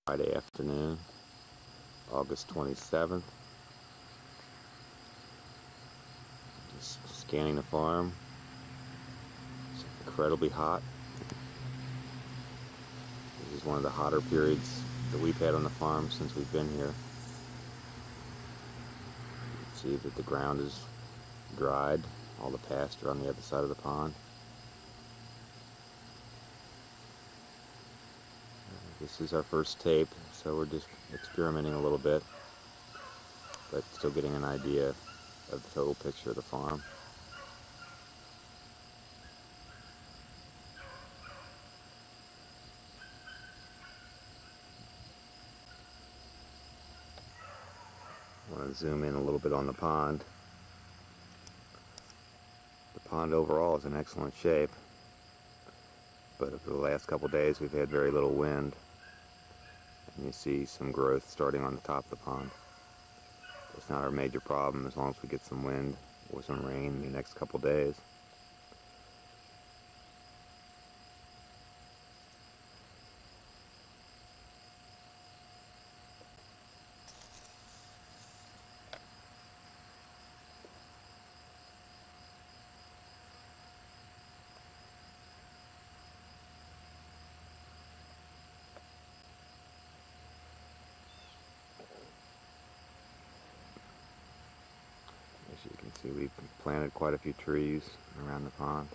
Friday afternoon, August 27th. Just scanning the farm. It's incredibly hot. This is one of the hotter periods that we've had on the farm since we've been here. You can see that the ground is dried, all the pasture on the other side of the pond. This is our first tape, so we're just experimenting a little bit, but still getting an idea of the total picture of the farm. I want to zoom in a little bit on the pond. The pond overall is in excellent shape, but over the last couple days we've had very little wind, and you see some growth starting on the top of the pond. It's not our major problem as long as we get some wind or some rain in the next couple days. As you can see, we've planted quite a few trees around the pond.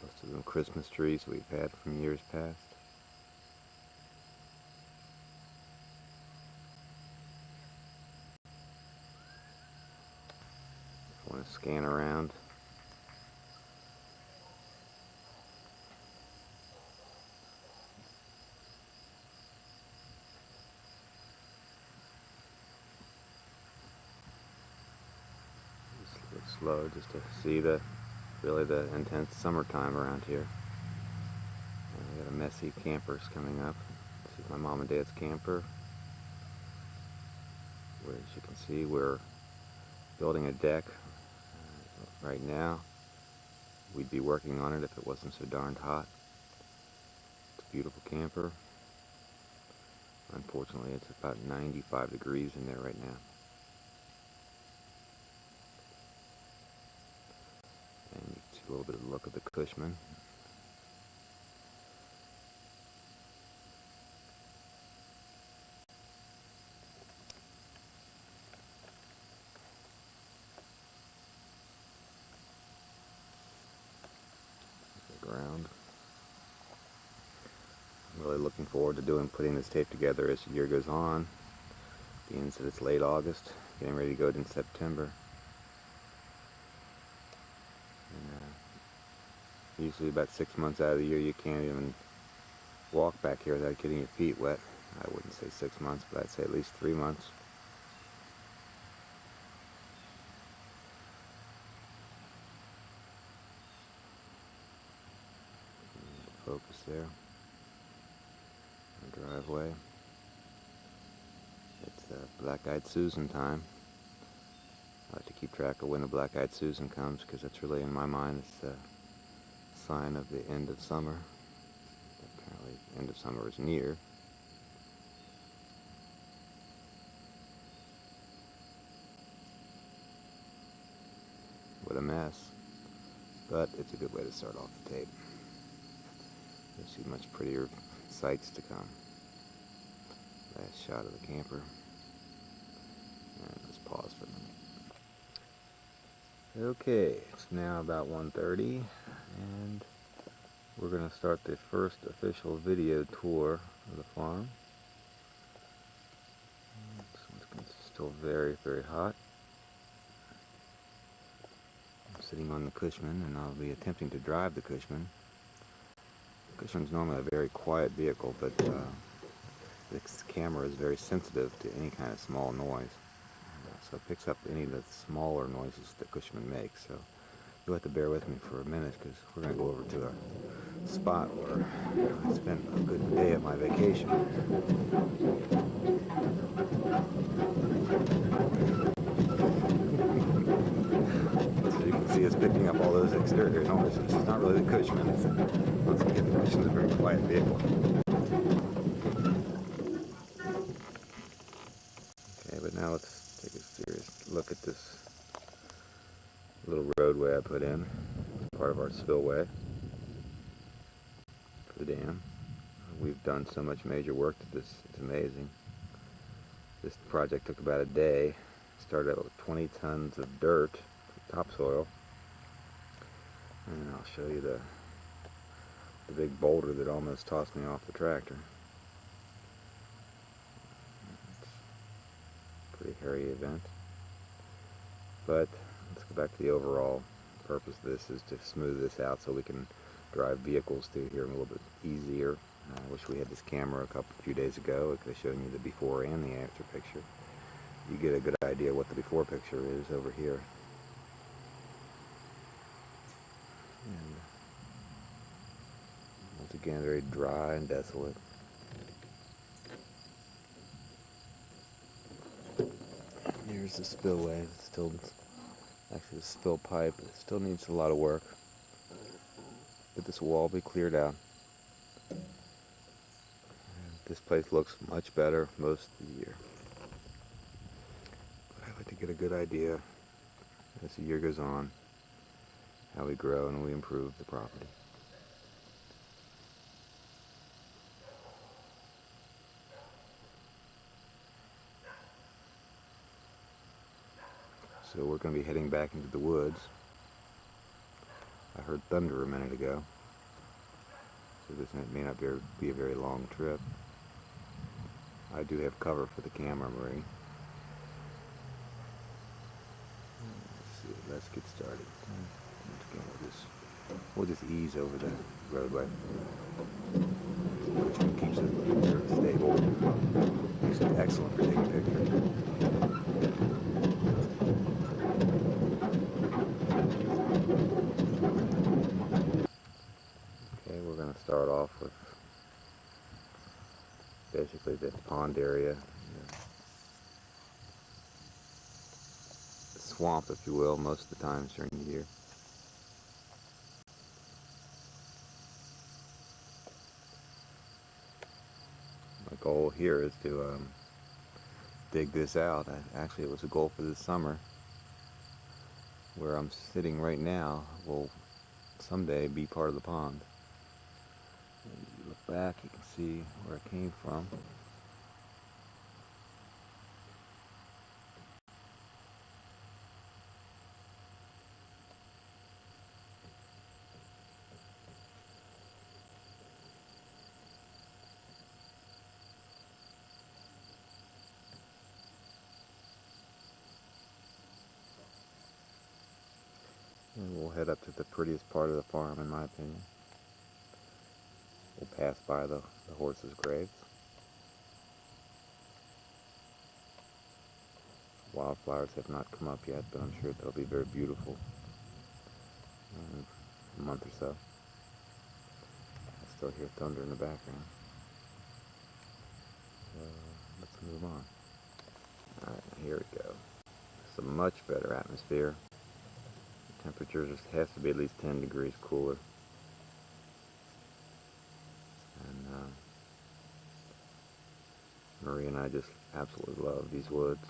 Most of them Christmas trees we've had from years past. I want to scan around. Just look slow just to see really the intense summertime around here. We got a messy campers coming up. This is my mom and dad's camper. Where, as you can see, we're building a deck right now. We'd be working on it if it wasn't so darned hot. It's a beautiful camper. Unfortunately, it's about 95 degrees in there right now. And you can see a little bit of the look of the Cushman. The ground. I'm really looking forward to putting this tape together as the year goes on. Being that it's late August, getting ready to go in September. And, usually about 6 months out of the year you can't even walk back here without getting your feet wet. I wouldn't say 6 months, but I'd say at least 3 months. Focus there. The driveway. It's Black-Eyed Susan time. I like to keep track of when the Black-Eyed Susan comes because that's really, in my mind, it's a sign of the end of summer. Apparently, the end of summer is near. What a mess. But it's a good way to start off the tape. You'll see much prettier sights to come. Last shot of the camper. And let's pause for a minute. Okay, it's now about 1:30 and we're going to start the first official video tour of the farm. It's still very, very hot. I'm sitting on the Cushman and I'll be attempting to drive the Cushman. The Cushman's normally a very quiet vehicle, but this camera is very sensitive to any kind of small noise. So it picks up any of the smaller noises that Cushman makes. So you'll have to bear with me for a minute because we're going to go over to a spot where I spent a good day of my vacation. So you can see us picking up all those exterior noise. It's not really the Cushman. Once again, the Cushman is a very quiet vehicle. Okay, but now let's take a serious look at this little roadway I put in. It's part of our spillway for the dam. We've done so much major work to this, it's amazing. This project took about a day. Started out with 20 tons of dirt, topsoil, and I'll show you the big boulder that almost tossed me off the tractor. It's a pretty hairy event, but let's go back to the overall purpose of this is to smooth this out so we can drive vehicles through here a little bit easier. I wish we had this camera a few days ago. I could have shown you the before and the after picture. You get a good idea what the before picture is over here. And once again, very dry and desolate. Here's the spillway. It's still, actually the spill pipe, it still needs a lot of work. But this will all be cleared out. This place looks much better most of the year. But I like to get a good idea as the year goes on how we grow and we improve the property. So we're going to be heading back into the woods. I heard thunder a minute ago, so this may not be a very long trip. I do have cover for the camera, Marie. Let's get started. We'll just ease over the roadway, which keeps it stable. Makes it excellent for taking pictures. Okay, we're going to start off with basically the pond area, the swamp, if you will, most of the times during the year. My goal here is to dig this out. Actually, it was a goal for this summer. Where I'm sitting right now will someday be part of the pond. And if you look back, you can see where it came from. And we'll head up to the prettiest part of the farm, in my opinion. We'll pass by the horses' graves. Wildflowers have not come up yet, but I'm sure they'll be very beautiful in a month or so. I still hear thunder in the background. So let's move on. Alright, here we go. It's a much better atmosphere. The temperature just has to be at least 10 degrees cooler. And Marie and I just absolutely love these woods.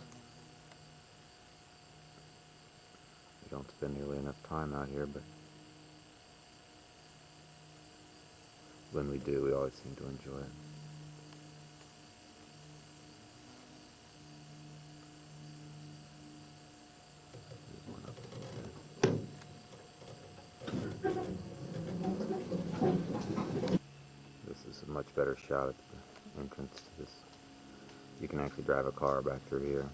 We don't spend nearly enough time out here, but when we do, we always seem to enjoy it. This is a much better shot at the entrance to this. You can actually drive a car back through here.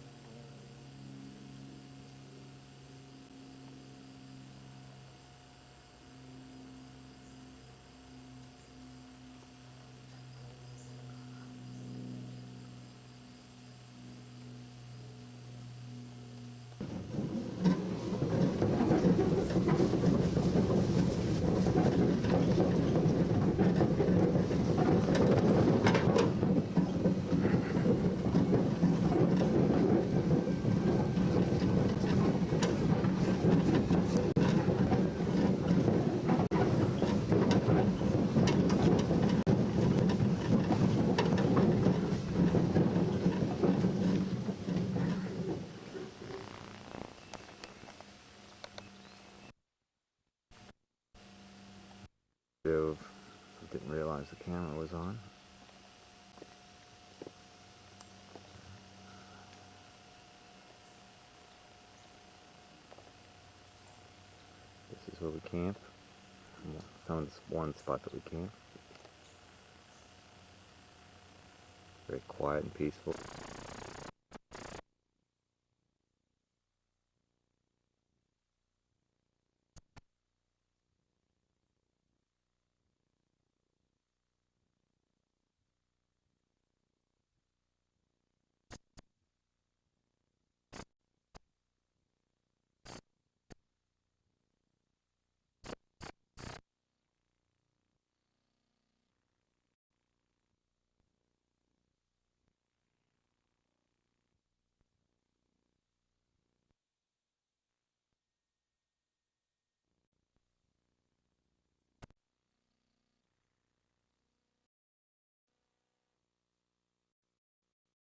Didn't realize the camera was on. This is where we camp. Some of this one spot that we camp. Very quiet and peaceful.